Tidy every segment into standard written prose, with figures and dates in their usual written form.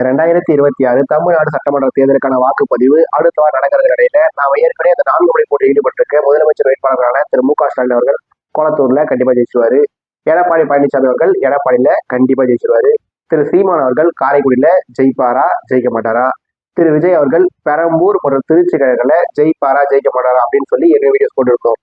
2026 தமிழ்நாடு சட்டமன்ற தேர்தலுக்கான வாக்குப்பதிவு அடுத்த வாரம் நடக்கிற நிலையில நாம ஏற்கனவே அந்த 4 முறை போட்டி ஈடுபட்டிருக்க முதலமைச்சர் வேட்பாளரான திரு மு.க.ஸ்டாலின் அவர்கள் கொளத்தூர்ல கண்டிப்பா ஜெயிச்சுவாரு. எடப்பாடி பழனிசாமி அவர்கள் எடப்பாடியில கண்டிப்பா ஜெயிச்சிருவாரு. திரு சீமான் அவர்கள் காரைக்குடியில ஜெயிப்பாரா ஜெயிக்க மாட்டாரா, திரு விஜய் அவர்கள் பெரம்பூர் மற்றும் திருச்சி கழகங்கள்ல ஜெயிப்பாரா ஜெயிக்க மாட்டாரா அப்படின்னு சொல்லி என்ன வீடியோஸ் போட்டுருக்கோம்.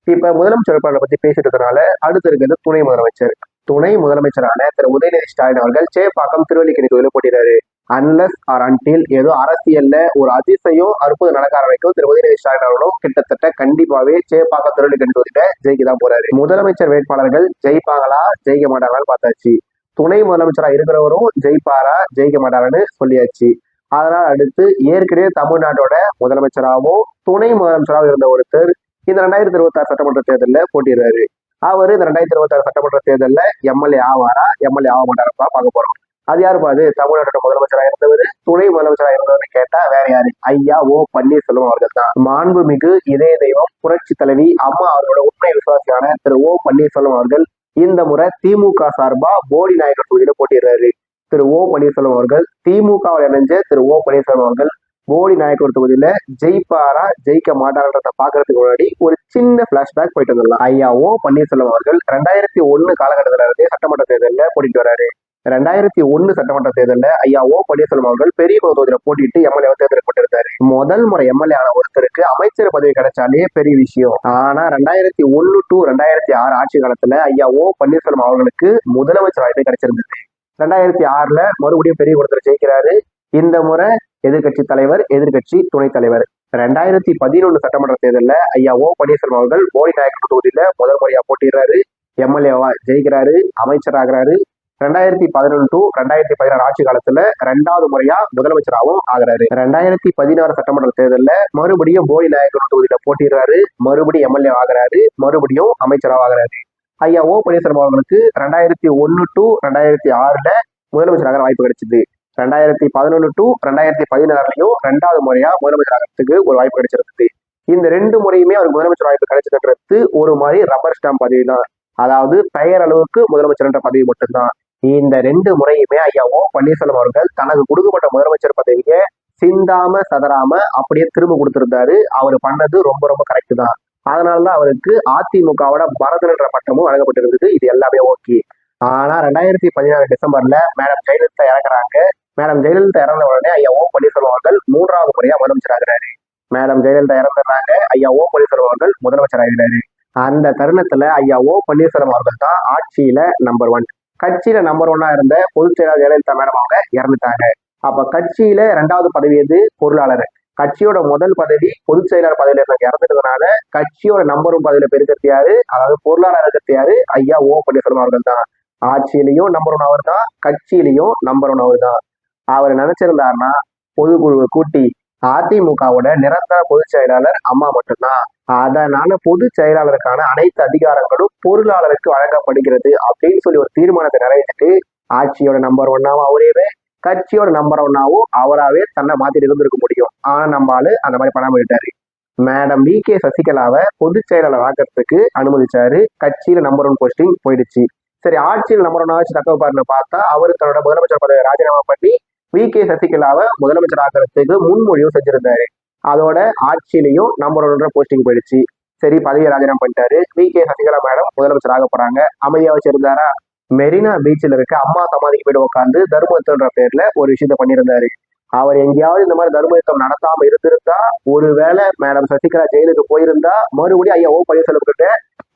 இப்ப முதலமைச்சர் வேட்பாளரை பத்தி பேசிட்டு இருக்கனால அடுத்து இருக்கிறது துணை முதலமைச்சர். துணை முதலமைச்சரான திரு உதயநிதி ஸ்டாலின் அவர்கள் சேப்பாக்கம் திருவல்லிக்கேணி தொகுதியில போட்டிடுறாரு. அன்லஸ் ஆர் அன்டில் ஏதோ அரசியல்ல ஒரு அதிசயம் அற்புதம் நடக்காத வரைக்கும் திரு உதயநிதி ஸ்டாலின் அவர்களும் கிட்டத்தட்ட கண்டிப்பாவே சேப்பாக்கம் திருவல்லிக்கேணி தொகுதியில ஜெயிக்கதான் போறாரு. முதலமைச்சர் வேட்பாளர்கள் ஜெயிப்பாங்களா ஜெயிக்க மாட்டாங்களான்னு பார்த்தாச்சு. துணை முதலமைச்சரா இருக்கிறவரும் ஜெயிப்பாரா ஜெயிக்க மாட்டாரான்னு சொல்லியாச்சு. அதனால் அடுத்து ஏற்கனவே தமிழ்நாட்டோட முதலமைச்சராகவும் துணை முதலமைச்சராகவும் இருந்த ஒருத்தர் இந்த 2026 சட்டமன்ற தேர்தலில் போட்டிடுறாரு. அவரு இந்த 2026 சட்டமன்ற தேர்தலில் எம்எல்ஏ ஆவாரா எம்எல்ஏ ஆக மாட்டாரப்பா பார்க்க போறோம். அது யாருப்பா? அது தமிழ்நாட்டோட முதலமைச்சராக இருந்தவர் துணை முதலமைச்சராக இருந்தவர்னு கேட்டா வேற யாரு? ஐயா ஓ பன்னீர்செல்வம் அவர்கள் தான். மாண்புமிகு இதய தெய்வம் புரட்சி தலைவி அம்மா அவர்களோட உண்மை விசுவாசியான திரு ஓ பன்னீர்செல்வம் அவர்கள் இந்த முறை திமுக சார்பா போடி நாயக்கர் தொகுதியில போட்டிடுறாரு. திரு ஓ பன்னீர்செல்வம் அவர்கள் திமுகவில் இணைஞ்ச திரு ஓ பன்னீர்செல்வம் அவர்கள் போடி நாயக்கர் தொகுதியில ஜெயிப்பாரா ஜெயிக்க மாட்டாரன்றத பாக்குறதுக்கு முன்னாடி ஒரு சின்ன பிளாஷ்பேக் போயிட்டு வந்துடலாம். ஐயா ஓ பன்னீர்செல்வம் அவர்கள் 2001 காலகட்டத்தில இருந்தே சட்டமன்ற தேர்தலில் போட்டிட்டு வராரு. 2001 சட்டமன்ற தேர்தலில் ஐயா ஓ பன்னீர்செல்வம் அவர்கள் பெரியகுளம் தொகுதியில போட்டிட்டு எம்எல்ஏ தேர்ந்தெடுக்கப்பட்டிருந்தாரு. முதல் முறை எம்எல்ஏ ஆன ஒருத்தருக்கு அமைச்சர் பதவி கிடைச்சாலே பெரிய விஷயம். ஆனா 2001 to 2006 ஆட்சி காலத்துல ஐயா ஓ பன்னீர்செல்வம் அவர்களுக்கு முதலமைச்சர் வாய்ப்பு கிடைச்சிருந்தது. 2006 மறுபடியும் பெரியகுளத்துல ஜெயிக்கிறாரு. இந்த முறை எதிர்கட்சி தலைவர், எதிர்கட்சி துணைத் தலைவர். 2011 சட்டமன்ற தேர்தலில் ஐயா ஓ பன்னீர்செல்வம் அவர்கள் போடி நாயக்கர் தொகுதியில முதல் முறையா போட்டிடுறாரு. எம்எல்ஏவா ஜெயிக்கிறாரு, அமைச்சராகிறாரு. 2011 to 2016 ஆட்சி காலத்துல 2வது முறையா முதலமைச்சராகவும் ஆகிறாரு. 2016 சட்டமன்ற தேர்தலில் மறுபடியும் போடி நாயக்கர் தொகுதியில போட்டிடுறாரு, மறுபடியும் எம்எல்ஏ ஆகிறாரு, மறுபடியும் அமைச்சராக ஆகிறாரு. ஐயா ஓ பன்னீர்செல்வம் அவர்களுக்கு 2001 to 2006 முதலமைச்சராக வாய்ப்பு கிடைச்சது. 2011 to 2016 2வது முறையா முதலமைச்சர் ஆகிறதுக்கு ஒரு வாய்ப்பு கிடைச்சிருந்தது. இந்த 2 முறையுமே அவருக்கு முதலமைச்சர் வாய்ப்பு கிடைச்சதுன்றது ஒரு மாதிரி ரப்பர் ஸ்டாம்ப் பதவி தான். அதாவது பெயர் அளவுக்கு முதலமைச்சர் என்ற பதவி மட்டும்தான். இந்த 2 முறையுமே ஐயா ஓ பன்னீர்செல்வம் அவர்கள் தனக்கு கொடுக்கப்பட்ட முதலமைச்சர் பதவியை சிந்தாம சதறாம அப்படியே திரும்ப கொடுத்திருந்தாரு. அவர் பண்ணது ரொம்ப ரொம்ப கரெக்ட் தான். அதனாலதான் அவருக்கு அதிமுகவோட பரதன் என்ற பட்டமும் வழங்கப்பட்டிருந்தது. இது எல்லாமே ஓகே. ஆனா 2016 டிசம்பர்ல மேடம் ஜெயலலிதா இறக்குறாங்க. மேடம் ஜெயலலிதா இறந்த உடனே ஐயா ஓ பன்னீர்செல்வம் அவர்கள் 3வது முறையா முதலமைச்சர் ஆகிறாரு. மேடம் ஜெயலலிதா இறந்துடுறாங்க, ஐயா ஓ பன்னீர்செல்வம் அவர்கள் முதலமைச்சர் ஆகிறாரு. அந்த தருணத்துல ஐயா ஓ பன்னீர்செல்வம் அவர்கள் தான் ஆட்சியில நம்பர் 1. கட்சியில நம்பர் 1 இருந்த பொதுச் செயலாளர் ஜெயலலிதா மேடம் அவங்க இறந்துட்டாங்க. அப்ப கட்சியில 2வது பதவி எது? பொருளாளர். கட்சியோட முதல் பதவி பொதுச் செயலாளர் பதவியில இருந்தவங்க இறந்துட்டதுனால கட்சியோட நம்பர் 1 பதவியில பெருக்கிறது யாரு? அதாவது பொருளாளர் இருக்கிறது யாரு? ஐயா ஓ பன்னீர்செல்வம் அவர்கள் தான். ஆட்சியிலையும் நம்பர் 1 அவர் தான், கட்சியிலையும் நம்பர் 1 அவர் தான். அவர் நினைச்சிருந்தாருன்னா பொதுக்குழுவை கூட்டி அதிமுகவோட நிரந்தர பொதுச் செயலாளர் அம்மா மட்டும்தான். அதனால பொதுச் செயலாளருக்கான அனைத்து அதிகாரங்களும் பொருளாளருக்கு வழங்கப்படுகிறது அப்படின்னு சொல்லி ஒரு தீர்மானத்தை நிறைவேற்றிட்டு ஆட்சியோட நம்பர் 1 அவரே, கட்சியோட நம்பர் 1 அவராவே தன்னை மாத்திட்டு இருந்திருக்க முடியும். ஆனா நம்ம ஆளு அந்த மாதிரி பண்ணாம விட்டாரு. Madam VK. சசிகலாவை பொதுச் செயலாளர் ஆக்கிறதுக்கு அனுமதிச்சாரு. கட்சியில நம்பர் 1 போஸ்டிங் போயிடுச்சு. சரி, ஆட்சியில் நம்பர் 1 ஆச்சு தக்க வைப்பாருன்னு பார்த்தா அவரு தன்னோட முதலமைச்சர் பதவியை ராஜினாமா பண்ணி வி.கே. சசிகலாவை முதலமைச்சர் ஆக்கிறதுக்கு முன்மொழியும் செஞ்சிருந்தாரு. அதோட ஆட்சியிலையும் நம்பர் 1 போஸ்டிங் போயிடுச்சு. சரி, பதவியை ராஜினாமா பண்ணிட்டாரு. வி.கே. சசிகலா மேடம் முதலமைச்சர் ஆக போறாங்க. அமைதியா வச்சிருந்தாரா? மெரினா பீச்சில் இருக்க அம்மா சமாதிக்கு போயிட்டு உட்காந்து தர்மயுத்தம்ன்ற பேர்ல ஒரு விஷயத்த பண்ணியிருந்தாரு. அவர் எங்கேயாவது இந்த மாதிரி தர்மயுத்தம் நடத்தாம இருந்திருந்தா, ஒருவேளை மேடம் சசிகலா ஜெயிலுக்கு போயிருந்தா மறுபடியும் ஐயா ஓ பன்னீர்செல்வம் கிட்ட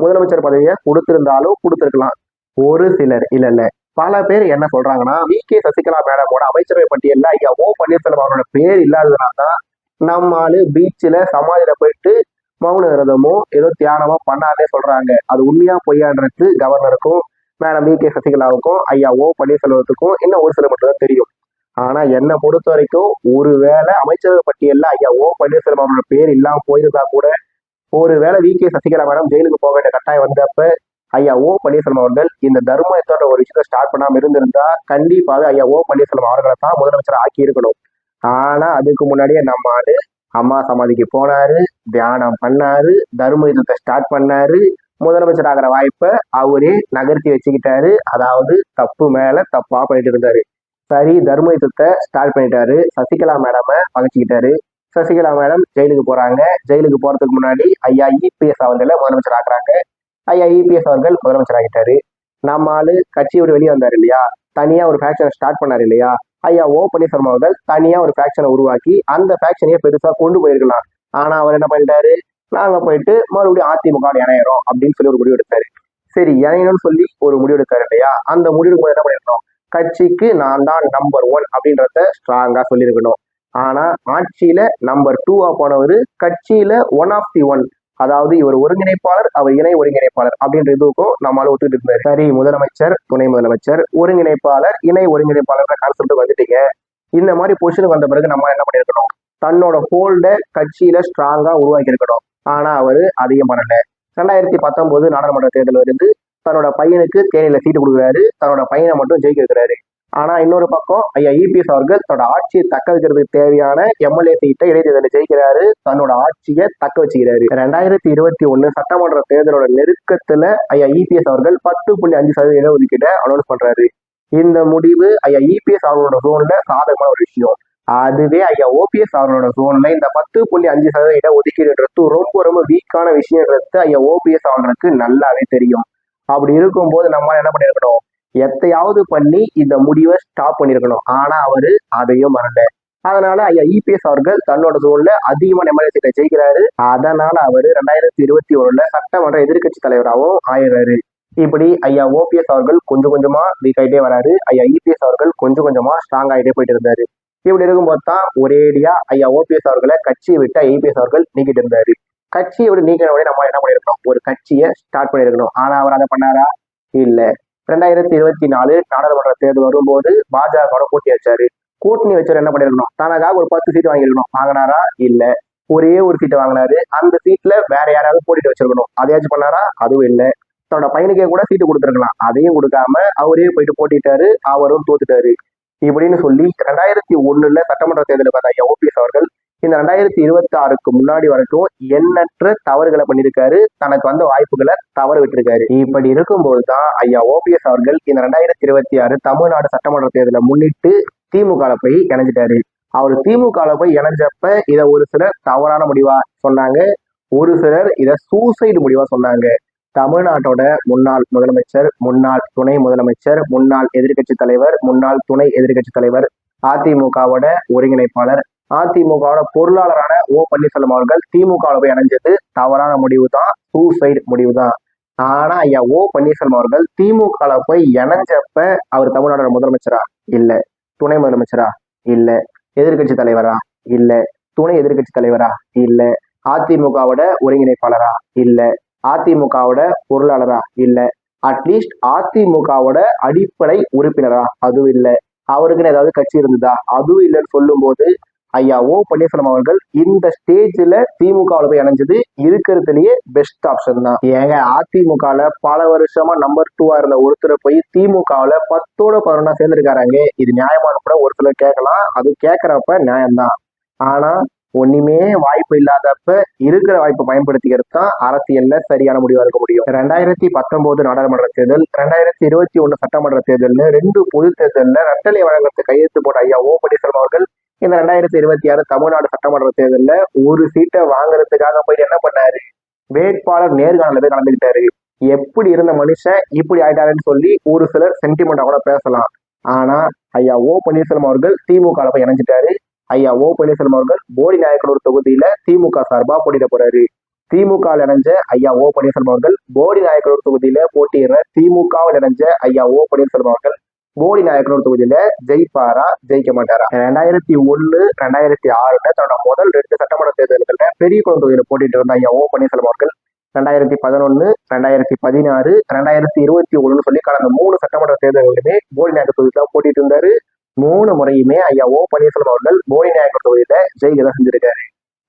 முதலமைச்சர் பதவியை கொடுத்திருந்தாலும் கொடுத்திருக்கலாம். ஒரு சிலர் இல்ல பல பேர் என்ன சொல்றாங்கன்னா, வி.கே. சசிகலா மேடமோட அமைச்சரவை பட்டியல்ல ஐயா ஓ பன்னீர்செல்வம் அவரோட பேர் இல்லாததுனால்தான் நம்ம ஆளு பீச்சில சமாதியில போயிட்டு மௌன விரதமோ ஏதோ தியானமோ பண்ணாதே சொல்றாங்க. அது உண்மையா பொய்யான்றது கவர்னருக்கும் மேடம் வி.கே. சசிகலாவுக்கும் ஐயா ஓ பன்னீர்செல்வத்துக்கும் இன்னும் ஒரு சில மட்டும் தான் தெரியும். ஆனா என்னை பொறுத்த வரைக்கும் ஒருவேளை அமைச்சரவை பட்டியல்ல ஐயா ஓ பன்னீர்செல்வம் அவரோட பேர் இல்லாம போயிருந்தா கூட, ஒருவேளை வி.கே. சசிகலா மேடம் ஜெயிலுக்கு போக வேண்டிய கட்டாயம் வந்தப்ப ஐயா ஓ பன்னீர்செல்வம் அவர்கள் இந்த தர்மயத்தோட ஒரு விஷயத்த ஸ்டார்ட் பண்ணாம இருந்திருந்தா கண்டிப்பாக ஐயா ஓ பன்னீர்செல்வம் அவர்களை தான் முதலமைச்சர் ஆக்கி இருக்கணும். ஆனா அதுக்கு முன்னாடியே நம்ம ஆளு அம்மா சமாதிக்கு போனாரு, தியானம் பண்ணாரு, தர்ம யுத்தத்தை ஸ்டார்ட் பண்ணாரு. முதலமைச்சர் ஆகிற வாய்ப்பை அவரே நகர்த்தி வச்சுக்கிட்டாரு. அதாவது தப்பு மேல தப்பா பண்ணிட்டு இருந்தாரு. சரி தர்ம யுத்தத்தை ஸ்டார்ட் பண்ணிட்டாரு. சசிகலா மேடமை பகச்சிக்கிட்டாரு. சசிகலா மேடம் ஜெயிலுக்கு போறாங்க. ஜெயிலுக்கு போறதுக்கு முன்னாடி ஐயா இபிஎஸ் அவர்களை முதலமைச்சர் ஆக்குறாங்க. ஐயா இபிஎஸ் அவர்கள் முதலமைச்சர் ஆகிட்டாரு. நம்ம ஆளு கட்சி விட்டு வெளியே வந்தாரு இல்லையா, தனியா ஒரு ஃபேக்ஷனை ஸ்டார்ட் பண்ணாரு இல்லையா, ஐயா ஓ பன்னீர்செல்வம் அவர்கள் தனியா ஒரு ஃபேக்ஷனை உருவாக்கி அந்த ஃபேக்ஷனையே பெருசா கொண்டு போயிருக்கலாம். ஆனா அவர் என்ன பண்ணிட்டாரு, நாங்க போயிட்டு மறுபடியும் அதிமுக இணையறோம் அப்படின்னு சொல்லி ஒரு முடிவு எடுத்தாரு. சரி இணையணும்னு சொல்லி ஒரு முடிவு எடுத்தாரு இல்லையா, அந்த முடிவுக்கு என்ன பண்ணிருக்கணும், கட்சிக்கு நான் தான் நம்பர் 1 அப்படின்றத ஸ்ட்ராங்கா சொல்லியிருக்கணும். ஆனா ஆட்சியில நம்பர் 2 போனவர் கட்சியில 1 ஆஃப் தி 1, அதாவது இவர் ஒருங்கிணைப்பாளர் அவர் இணை ஒருங்கிணைப்பாளர் அப்படின்ற இதுக்கும் நம்மளால ஒத்துக்கிட்டு இருந்தாரு. சரி முதலமைச்சர் துணை முதலமைச்சர் ஒருங்கிணைப்பாளர் இணை ஒருங்கிணைப்பாளர் கான்செப்ட் வந்துட்டீங்க. இந்த மாதிரி பொசிஷனுக்கு வந்த பிறகு நம்ம என்ன பண்ணிருக்கணும், தன்னோட ஹோல்ட கட்சியில ஸ்ட்ராங்கா உருவாக்கி இருக்கணும். ஆனா அவரு அதையும் பண்ணல. 2019 நாடாளுமன்ற தேர்தல் வருது. தன்னோட பையனுக்கு தேனியில சீட்டு கொடுக்குறாரு. தன்னோட பையனை மட்டும் ஜெயிக்க இருக்கிறாரு. ஆனா இன்னொரு பக்கம் ஐயா இபிஎஸ் அவர்கள் தன்னோட ஆட்சியை தக்க வைக்கிறதுக்கு தேவையான எம்எல்ஏ சீட்டை இடைத்தேர்தலில் ஜெயிக்கிறாரு. தன்னோட ஆட்சியை தக்க வச்சுக்கிறாரு. 2021 சட்டமன்ற தேர்தலோட நெருக்கத்துல ஐயா இபிஎஸ் அவர்கள் 10.5% இடஒதுக்கீட்டை அனௌன்ஸ் பண்றாரு. இந்த முடிவு ஐயா இபிஎஸ் அவர்களோட ஜோன்ல சாதகமான ஒரு விஷயம். அதுவே ஐயா ஓபிஎஸ் அவர்களோட ஜோன்ல இந்த 10.5% இடஒதுக்கீடுன்றது ரொம்ப ரொம்ப வீக்கான விஷயம்ன்றது ஐயா ஓபிஎஸ் அவர்களுக்கு நல்லாவே தெரியும். அப்படி இருக்கும்போது நம்ம என்ன பண்ணிருக்கணும், எத்தையாவது பண்ணி இந்த முடிவை ஸ்டாப் பண்ணிருக்கணும். ஆனா அவரு அதையும் பண்ணல. அதனால ஐயா இபிஎஸ் அவர்கள் தன்னோட ஜோன்ல அதிகமான எம்எல்ஏ சீட்டை ஜெயிக்கிறாரு. அதனால அவரு 2021 சட்டமன்ற எதிர்கட்சி தலைவராகவும் ஆயிடுறாரு. இப்படி ஐயா ஓபிஎஸ் அவர்கள் கொஞ்சம் கொஞ்சமா வீக் ஆகிட்டே வராரு. ஐயா இபிஎஸ் அவர்கள் கொஞ்சம் கொஞ்சமா ஸ்ட்ராங் ஆகிட்டே போயிட்டு இருந்தாரு. இப்படி இருக்கும்போது தான் ஒரேடியா ஐயா ஓபிஎஸ் அவர்களை கட்சியை விட்டு ஐபிஎஸ் அவர்கள் நீக்கிட்டு இருந்தாரு. கட்சியை விட்டு நீக்கின உடனே நம்ம என்ன பண்ணிருக்கணும், ஒரு கட்சியை ஸ்டார்ட் பண்ணிருக்கணும். ஆனா அவர் அதை பண்ணாரா, இல்ல. 2024 நாடாளுமன்ற தேர்தல் வரும்போது பாஜக போட்டி வச்சாரு. கூட்டணி வச்சாரு என்ன பண்ணிருக்கணும், தனக்காக ஒரு 10 சீட் வாங்கிருக்கணும். வாங்கினாரா, இல்ல. ஒரே ஒரு சீட்டை வாங்கினாரு. அந்த சீட்ல வேற யாராவது போட்டிட்டு வச்சிருக்கணும். அதையாச்சும் பண்ணாரா, அதுவும் இல்லை. தன்னோட பையனுக்கே கூட சீட்டு கொடுத்துருக்கலாம். அதையும் கொடுக்காம அவரே போயிட்டு போட்டிட்டாரு. அவரும் தோத்துட்டாரு. இப்படின்னு சொல்லி 2001 சட்டமன்ற தேர்தலுக்கு வந்த ஐயா ஓபிஎஸ் அவர்கள் இந்த 2026 முன்னாடி வரைக்கும் எண்ணற்ற தவறுகளை பண்ணியிருக்காரு. தனக்கு வந்த வாய்ப்புகளை தவறு விட்டுருக்காரு. இப்படி இருக்கும்போது தான் ஐயா ஓபிஎஸ் அவர்கள் இந்த 2026 தமிழ்நாடு சட்டமன்ற தேர்தலை முன்னிட்டு திமுக போய் இணைஞ்சிட்டாரு. அவர் திமுக போய் இணைஞ்சப்ப இதை ஒரு சிலர் தவறான முடிவா சொன்னாங்க, ஒரு சிலர் இதை சூசைடு முடிவா சொன்னாங்க. தமிழ்நாட்டோட முன்னாள் முதலமைச்சர், முன்னாள் துணை முதலமைச்சர், முன்னாள் எதிர்கட்சி தலைவர், முன்னாள் துணை எதிர்கட்சி தலைவர், அதிமுகவோட ஒருங்கிணைப்பாளர், அதிமுகவோட பொருளாளரான ஓ பன்னீர்செல்வம் அவர்கள் திமுக போய் இணைஞ்சது தவறான முடிவு தான், சூசைடு முடிவு தான். ஆனா ஐயா ஓ பன்னீர்செல்வம் அவர்கள் திமுக போய் இணைஞ்சப்ப அவர் தமிழ்நாடோட முதலமைச்சரா, இல்ல. துணை முதலமைச்சரா, இல்ல. எதிர்கட்சி தலைவரா, இல்ல. துணை எதிர்கட்சி தலைவரா, இல்ல. அதிமுகவோட ஒருங்கிணைப்பாளரா, இல்ல. அதிமுகவோட பொருளாளரா, இல்ல. அட்லீஸ்ட் அதிமுகவோட அடிப்படை உறுப்பினரா, அதுவும் இல்லை. அவருக்குன்னு ஏதாவது கட்சி இருந்ததா, அதுவும் இல்லைன்னு சொல்லும் போது ஐயா ஓ பன்னீர்செல்வம் அவர்கள் இந்த ஸ்டேஜ்ல திமுகவில் போய் இணைஞ்சது இருக்கிறதுலயே பெஸ்ட் ஆப்ஷன் தான். ஏங்க அதிமுகல பல வருஷமா நம்பர் 2 இருந்த ஒருத்தரை போய் திமுகவில் 10ஓட 11 சேர்ந்திருக்காங்க. இது நியாயமான கூட ஒரு சிலர் கேட்கலாம். அது கேட்கறப்ப நியாயம்தான். ஆனா ஒண்ணுமே வாய்ப்பு இல்லாதப்ப இருக்கிற வாய்ப்பை பயன்படுத்திக்கிறது தான் அரசியல்ல சரியான முடிவா இருக்க முடியும். 2019 நாடாளுமன்ற தேர்தல், 2021 சட்டமன்ற தேர்தல்னு 2 பொது தேர்தல்ல ரெட்டலை வழங்கத்தை கையெழுத்து போட்ட ஐயா ஓ பன்னீர்செல்வம் அவர்கள் இந்த 2026 தமிழ்நாடு சட்டமன்ற தேர்தல்ல ஒரு சீட்டை வாங்குறதுக்காக போயிட்டு என்ன பண்ணாரு, வேட்பாளர் நேர்காணல போய் கலந்துக்கிட்டாரு. எப்படி இருந்த மனுஷன் இப்படி ஆயிட்டாருன்னு சொல்லி ஒரு சிலர் சென்டிமெண்டா கூட பேசலாம். ஆனா ஐயா ஓ பன்னீர்செல்வம் அவர்கள் திமுக போய் இணைஞ்சிட்டாரு. ஐயா ஓ பன்னீர்செல்வம் அவர்கள் போடி நாயக்கனூர் தொகுதியில திமுக சார்பா போட்டியிட போறாரு. திமுக இணைஞ்ச ஐயா ஓ பன்னீர்செல்வம் அவர்கள் போடி நாயக்கனூர் தொகுதியில போட்டியிடுற திமுகவில் இணைஞ்ச ஐயா ஓ பன்னீர்செல்வம் அவர்கள் போடி நாயக்கனூர் தொகுதியில ஜெயிப்பாரா, ஜெயிக்க மாட்டாரா? 2001, 2006 தன்னோட முதல் 2 சட்டமன்ற தேர்தல்கள்ல பெரியகுளம் தொகுதியில போட்டிட்டு இருந்த ஐயா ஓ பன்னீர்செல்வம் அவர்கள் 2011, 2016, 2021 சொல்லி கடந்த 3 சட்டமன்ற தேர்தல்களுமே போடி நாயக்கர் தொகுதியில போட்டிட்டு இருந்தாரு. 3 முறையுமே ஐயா ஓ பன்னீர்செல்வம் அவர்கள் போடி நாயக்கர் தொகுதியில ஜெயிக்கதான் செஞ்சிருக்காரு.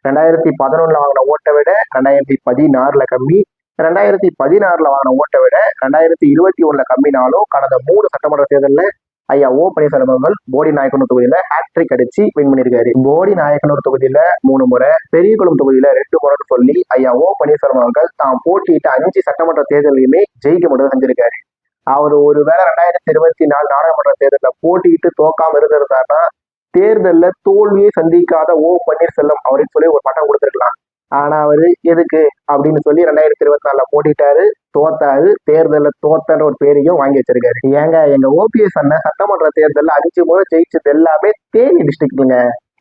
2011 வாங்கின ஓட்டை விட 2016 கம்மி, 2016 வாங்கின ஓட்டை விட 2021 கம்மினாலும் கடந்த 3 சட்டமன்ற தேர்தலில் ஐயா ஓ பன்னீர்செல்வம் அவர்கள் போடி நாயக்கனூர் தொகுதியில ஹேட்ரிக் அடிச்சு வின் பண்ணியிருக்காரு. போடி நாயக்கனூர் தொகுதியில 3 முறை, பெரியகுளம் தொகுதியில 2 முறைன்னு சொல்லி ஐயா ஓ பன்னீர்செல்வம் அவர்கள் தாம் போட்டியிட்ட 5 சட்டமன்ற தேர்தலையுமே ஜெயிக்க மட்டும் செஞ்சிருக்காரு. அவர் ஒருவேளை 2024 நாடாளுமன்ற தேர்தலில் போட்டியிட்டு தோக்காம இருந்திருந்தாருன்னா தேர்தலில் தோல்வியை சந்திக்காத பன்னீர்செல்வம் அவருக்கு சொல்லி ஒரு பட்டம் கொடுத்துருக்கலாம். ஆனா அவரு எதுக்கு அப்படின்னு சொல்லி 2024 போட்டிட்டாரு, தோத்தாரு, தேர்தலில் தோத்தன்ற ஒரு பேரையும் வாங்கி வச்சிருக்காரு. ஏங்க எங்க ஓபிஎஸ் அண்ணன் சட்டமன்ற தேர்தலில் 5 முறை ஜெயிச்சது எல்லாமே தேனி டிஸ்ட்ரிக்ட்ங்க.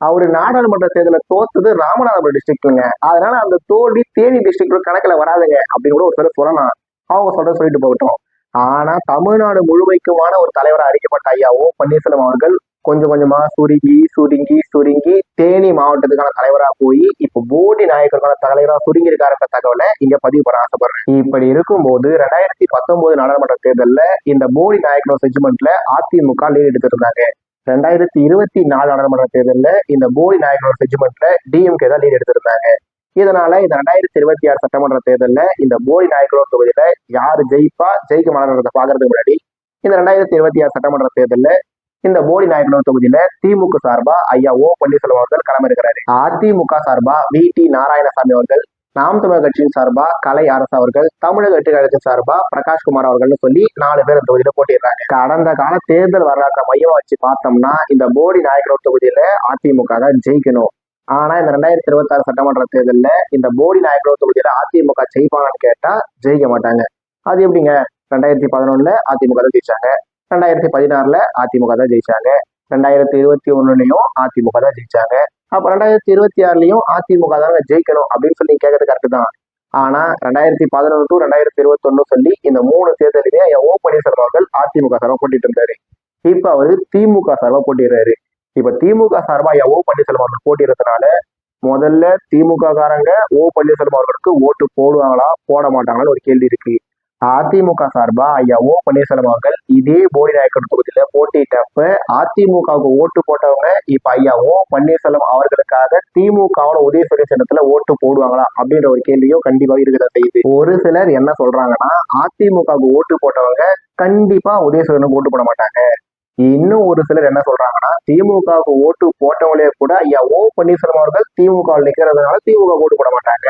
அவரு நாடாளுமன்ற தேர்தலில் தோத்தது ராமநாதபுரம் டிஸ்ட்ரிக்ட்ங்க. அதனால அந்த தோல்வி தேனி டிஸ்ட்ரிக்ட் கணக்குல வராதுங்க அப்படின்னு கூட ஒரு சிலர் சொல்லலாம். அவங்க சொல்லிட்டு போகட்டும். ஆனா தமிழ்நாடு முழுமைக்குமான ஒரு தலைவராக அறிக்கப்பட்ட ஐயா பன்னீர்செல்வம் அவர்கள் கொஞ்சம் கொஞ்சமா சுருங்கி சுருங்கி சுருங்கி தேனி மாவட்டத்துக்கான தலைவரா போய் இப்ப போடி நாயக்கருக்கான தலைவரா சுருங்கி இருக்காருன்ற தகவலை இங்க பதிவு பண்ண ஆசைப்படுறேன். இப்படி இருக்கும்போது 2019 நாடாளுமன்ற தேர்தலில் இந்த போடி நாயக்கர் செக்மெண்ட்ல அதிமுக லீட் எடுத்துட்டு இருந்தாங்க. 2024 நாடாளுமன்ற தேர்தலில் இந்த போடி நாயக்கர் செக்மெண்ட்ல டிஎம்கே தான் லீட் எடுத்திருந்தாங்க. இதனால இந்த 2026 சட்டமன்ற தேர்தலில் இந்த போடி நாயக்கர் தொகுதியில யாரு ஜெயிக்க மாட்டேன்றதை பாக்குறதுக்கு முன்னாடி இந்த 2026 சட்டமன்ற தேர்தலில் இந்த போடி நாயக்கனூர் தொகுதியில திமுக சார்பா ஐயா பன்னீர்செல்வம் அவர்கள் களமிருக்கிறாரு. அதிமுக சார்பா வி.டி. நாராயணசாமி அவர்கள், நாம் தமிழர் கட்சியின் சார்பா கலை அரசு அவர்கள், தமிழக வெற்றி கழகத்தின் சார்பா பிரகாஷ்குமார் அவர்கள்னு சொல்லி 4 பேர் இந்த தொகுதியில போட்டிடுறாங்க. கடந்த கால தேர்தல் வரலாற்றை மையமா வச்சு பார்த்தோம்னா இந்த போடி நாயக்கனூர் தொகுதியில அதிமுக தான் ஜெயிக்கணும். ஆனா இந்த 2026 சட்டமன்ற தேர்தலில் இந்த போடி நாயக்கனூர் தொகுதியில அதிமுக ஜெயிப்பாங்கன்னு கேட்டா ஜெயிக்க மாட்டாங்க. அது எப்படிங்க? 2011 அதிமுக தான் ஜெயிச்சாங்க, 2016 அதிமுக தான் ஜெயிச்சாங்க, 2021 அதிமுக தான் ஜெயிச்சாங்க. அப்ப 2026 அதிமுக தாங்க ஜெயிக்கணும் அப்படின்னு சொல்லி கேட்கறது கரெக்டு தான். ஆனா 2011 to 2021 சொல்லி இந்த 3 தேர்தலுமே பன்னீர்செல்வம் அவர்கள் அதிமுக சார்பா போட்டிட்டு இருந்தாரு. இப்ப அவரு திமுக சார்பா போட்டிடுறாரு. இப்ப திமுக சார்பா பன்னீர்செல்வம் அவர்கள் போட்டிடுறதுனால முதல்ல திமுக காரங்க பன்னீர்செல்வம் அவர்களுக்கு ஓட்டு போடுவாங்களா போட மாட்டாங்களான்னு ஒரு கேள்வி இருக்கு. அதிமுக சார்பா ஐயா பன்னீர்செல்வம் அவர்கள் இதே போடி நாயக்கர் தொகுதியில போட்டிட்டப்ப அதிமுகவுக்கு ஓட்டு போட்டவங்க இப்ப ஐயா பன்னீர்செல்வம் அவர்களுக்காக திமுகவோட உதயசூரிய சின்னத்துல ஓட்டு போடுவாங்களா அப்படின்ற ஒரு கேள்வியும் கண்டிப்பா இருக்குதா செய்யுது. ஒரு சிலர் என்ன சொல்றாங்கன்னா அதிமுகவுக்கு ஓட்டு போட்டவங்க கண்டிப்பா உதயசூரியனுக்கு ஓட்டு போட மாட்டாங்க. இன்னும் ஒரு சிலர் என்ன சொல்றாங்கன்னா திமுகவுக்கு ஓட்டு போட்டவங்களே கூட ஐயா பன்னீர்செல்வம் அவர்கள் திமுக நிக்கிறதுனால திமுக ஓட்டு போட மாட்டாங்க.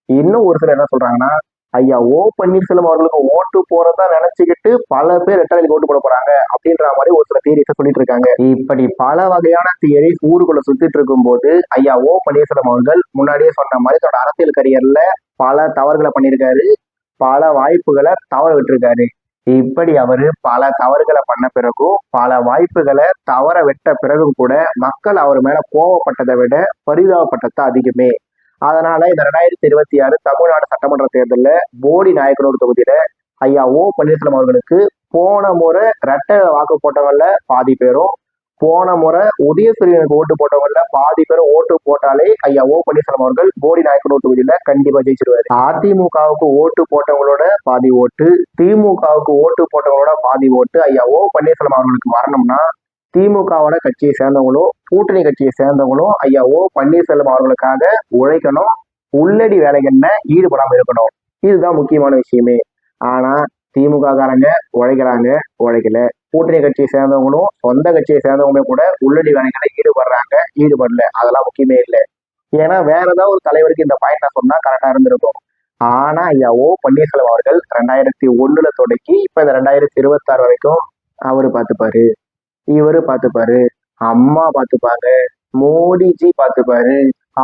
இன்னும் ஒரு சிலர் என்ன சொல்றாங்கன்னா ஐயா பன்னீர்செல்வம் அவர்களுக்கு ஓட்டு போறதா நினைச்சுக்கிட்டு பல பேர் ரெட்டலைக்கு ஓட்டு போட போறாங்க அப்படின்ற மாதிரி ஒரு சில தியரிஸை சொல்லிட்டு இருக்காங்க. இப்படி பல வகையான தியரிஸ் ஊருக்குள்ள சுத்திட்டு இருக்கும் போது ஐயா பன்னீர்செல்வம் அவர்கள் முன்னாடியே சொன்ன மாதிரி தன்னோட அரசியல் கரியர்ல பல தவறுகளை பண்ணியிருக்காரு, பல வாய்ப்புகளை தவற விட்டுருக்காரு. இப்படி அவரு பல தவறுகளை பண்ண பிறகும் பல வாய்ப்புகளை தவற விட்ட பிறகும் கூட மக்கள் அவர் மேல கோவப்பட்டதை விட பரிதாபப்பட்டது அதிகமே. அதனால இந்த 2026 தமிழ்நாடு சட்டமன்ற தேர்தலில் போடி நாயக்கனூர் தொகுதியில ஐயா பன்னீர்செல்வம் அவர்களுக்கு போன முறை ரெட்டை வாக்கு போட்டவங்கள பாதி பேரும், போன முறை உதயசூரியனுக்கு ஓட்டு போட்டவங்கள பாதி பேரும் ஓட்டு போட்டாலே ஐயா பன்னீர்செல்வம் அவர்கள் போடி நாயக்கனூர் தொகுதியில கண்டிப்பா ஜெயிச்சிருவாரு. அதிமுகவுக்கு ஓட்டு போட்டவங்களோட பாதி ஓட்டு, திமுகவுக்கு ஓட்டு போட்டவங்களோட பாதி ஓட்டு ஐயா பன்னீர்செல்வம் அவர்களுக்கு வரணும்னா திமுகவோட கட்சியை சேர்ந்தவங்களும் கூட்டணி கட்சியை சேர்ந்தவங்களும் ஐயா பன்னீர்செல்வம் அவர்களுக்காக உழைக்கணும், உள்ளடி வேலைகள்ல ஈடுபடாம இருக்கணும். இதுதான் முக்கியமான விஷயமே. ஆனா திமுக காரங்க உழைக்கிறாங்க, உழைக்கல. கூட்டணி கட்சியை சேர்ந்தவங்களும் சொந்த கட்சியை சேர்ந்தவங்களும் கூட உள்ளடி வேலைகளை ஈடுபடல. அதெல்லாம் முக்கியமே இல்லை. ஏன்னா வேற ஏதாவது ஒரு தலைவருக்கு இந்த பாயிண்ட் நான் சொன்னா கரெக்டா இருந்திருக்கும். ஆனா ஐயா பன்னீர்செல்வம் அவர்கள் 2001 தொடங்கி இப்ப இந்த 2026 வரைக்கும் அவரு பார்த்துப்பாரு, இவரு பார்த்துப்பாரு, அம்மா பார்த்துப்பாங்க, மோடிஜி பார்த்துப்பாரு,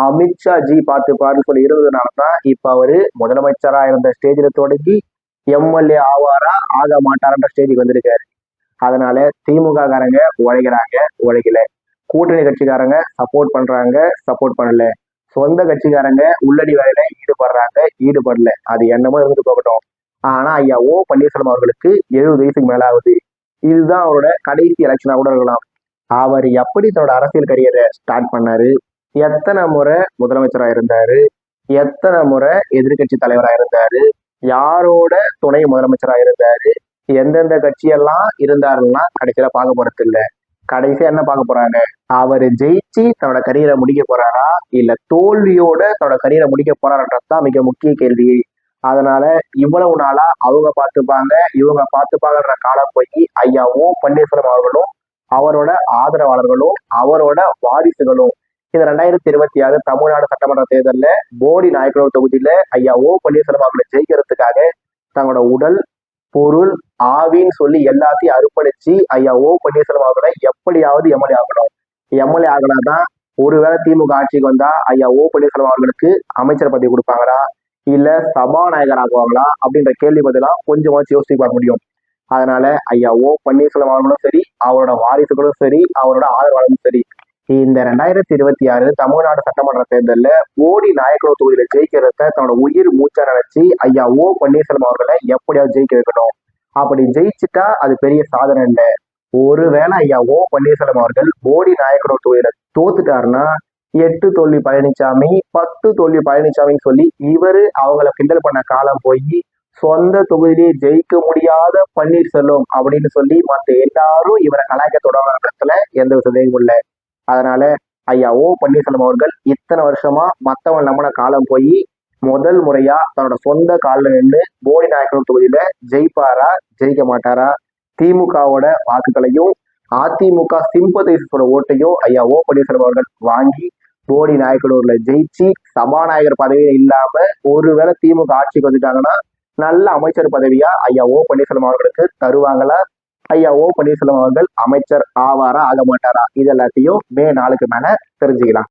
அமித்ஷா ஜி பார்த்துப்பாருன்னு சொல்லி இருந்ததுனாலதான் இப்ப அவரு முதலமைச்சரா இருந்த ஸ்டேஜ்ல தொடங்கி எம்எல்ஏ ஆவாரா ஆக மாட்டாரன்ற ஸ்டேஜுக்கு வந்திருக்காரு. அதனால திமுக காரங்க உழைக்கிறாங்க, உழைக்கல. கூட்டணி கட்சிக்காரங்க சப்போர்ட் பண்றாங்க, சப்போர்ட் பண்ணல. சொந்த கட்சிக்காரங்க உள்ளடி வேலையில ஈடுபடுறாங்க, ஈடுபடல. அது என்னமோ இருந்து போகட்டும். ஆனா ஐயா பன்னீர்செல்வம் அவர்களுக்கு 70 வயசுக்கு மேல ஆகுது. இதுதான் அவரோட கடைசி எலெக்ஷனா கூட இருக்கலாம். அவர் எப்படி தன்னோட அரசியல் கரியரை ஸ்டார்ட் பண்ணாரு, எத்தனை முறை முதலமைச்சரா இருந்தாரு, எத்தனை முறை எதிர்கட்சி தலைவரா இருந்தாரு, யாரோட துணை முதலமைச்சரா இருந்தாரு, எந்தெந்த கட்சியெல்லாம் இருந்தாருன்னா கடைசியில பார்க்க போறது இல்ல. கடைசியா என்ன பார்க்க போறாங்க? அவரு ஜெயிச்சு தன்னோட கரியரை முடிக்க போறாரா இல்ல தோல்வியோட தன்னோட கரியரை முடிக்க போறாருன்றதுதான் மிக முக்கிய கேள்வி. அதனால இவ்வளவு நாளா அவங்க பார்த்துப்பாங்க இவங்க பார்த்துப்பாங்கன்ற காலம் போய் ஐயா பன்னீர்செல்வம் அவர்களும் அவரோட ஆதரவாளர்களும் அவரோட வாரிசுகளும் இந்த 2026 தமிழ்நாடு சட்டமன்ற தேர்தலில் போடி நாயக்கனூர் தொகுதியில ஐயா பன்னீர்செல்வம் அவர்களை ஜெயிக்கிறதுக்காக தங்களோட உடல், பொருள், ஆவின்னு சொல்லி எல்லாத்தையும் அர்ப்பணிச்சு ஐயா ஓ பன்னீர்செல்வம் அவர்களை எப்படியாவது எம்எல்ஏ ஆகணும். எம்எல்ஏ ஆகினாதான் ஒருவேளை திமுக ஆட்சிக்கு வந்தா ஐயா ஓ பன்னீர்செல்வம் அவர்களுக்கு அமைச்சர் பதவி கொடுப்பாங்களா, இல்ல சபாநாயகர் ஆகுவாங்களா அப்படின்ற கேள்வி பதிலாம் கொஞ்சமாச்சு யோசிச்சு பார்க்க முடியும். அதனால ஐயா ஓ பன்னீர்செல்வம் அவர்களும் சரி, அவரோட வாரிசுகளும் சரி, அவரோட ஆதரவாளரும் சரி, இந்த 2026 தமிழ்நாடு சட்டமன்ற தேர்தலில் போடி நாயக்கனூர் தொகுதியில ஜெயிக்கிறத தன்னோட உயிர் மூச்சா நினைச்சு ஐயா ஓ பன்னீர்செல்வம் அவர்களை எப்படியாவது ஜெயிக்க வைக்கணும். அப்படி ஜெயிச்சுட்டா அது பெரிய சாதனை இல்லை. ஒருவேளை ஐயா ஓ பன்னீர்செல்வம் அவர்கள் போடி நாயக்கனூர் தொகுதியில தோத்துட்டாருன்னா 8 தோல்வி பழனிசாமி 10 தோல்வி பழனிசாமின்னு சொல்லி இவரு அவங்கள கிண்டல் பண்ண காலம் போய் சொந்த தொகுதியிலேயே ஜெயிக்க முடியாத பன்னீர்செல்வம் அப்படின்னு சொல்லி மற்ற எல்லாரும் இவரை கலாய்க்க தொடங்குறதுல எந்த ஒரு சந்தேகமும் இல்லை. அதனால ஐயா ஓ பன்னீர்செல்வம் அவர்கள் இத்தனை வருஷமா மத்தவன் நம்பின காலம் போய் முதல் முறையா தன்னோட சொந்த காலில் நின்று போடி நாயக்கனூர் தொகுதியில ஜெயிப்பாரா ஜெயிக்க மாட்டாரா, திமுகவோட வாக்குகளையும் அதிமுக சிம்பத்தைஸோட ஓட்டையும் ஐயா ஓ பன்னீர்செல்வம் அவர்கள் வாங்கி போடி நாயக்கனூர்ல ஜெயிச்சு சபாநாயகர் பதவியே இல்லாம ஒருவேளை திமுக ஆட்சிக்கு வந்துட்டாங்கன்னா நல்ல அமைச்சர் பதவியா ஐயா ஓ பன்னீர்செல்வம் அவர்களுக்கு தருவாங்களா, ஐயா ஓ பன்னீர்செல்வம் அவர்கள் அமைச்சர் ஆவாரா ஆக மாட்டாரா, இது எல்லாத்தையும் மே 4க்கு மேல தெரிஞ்சுக்கலாம்.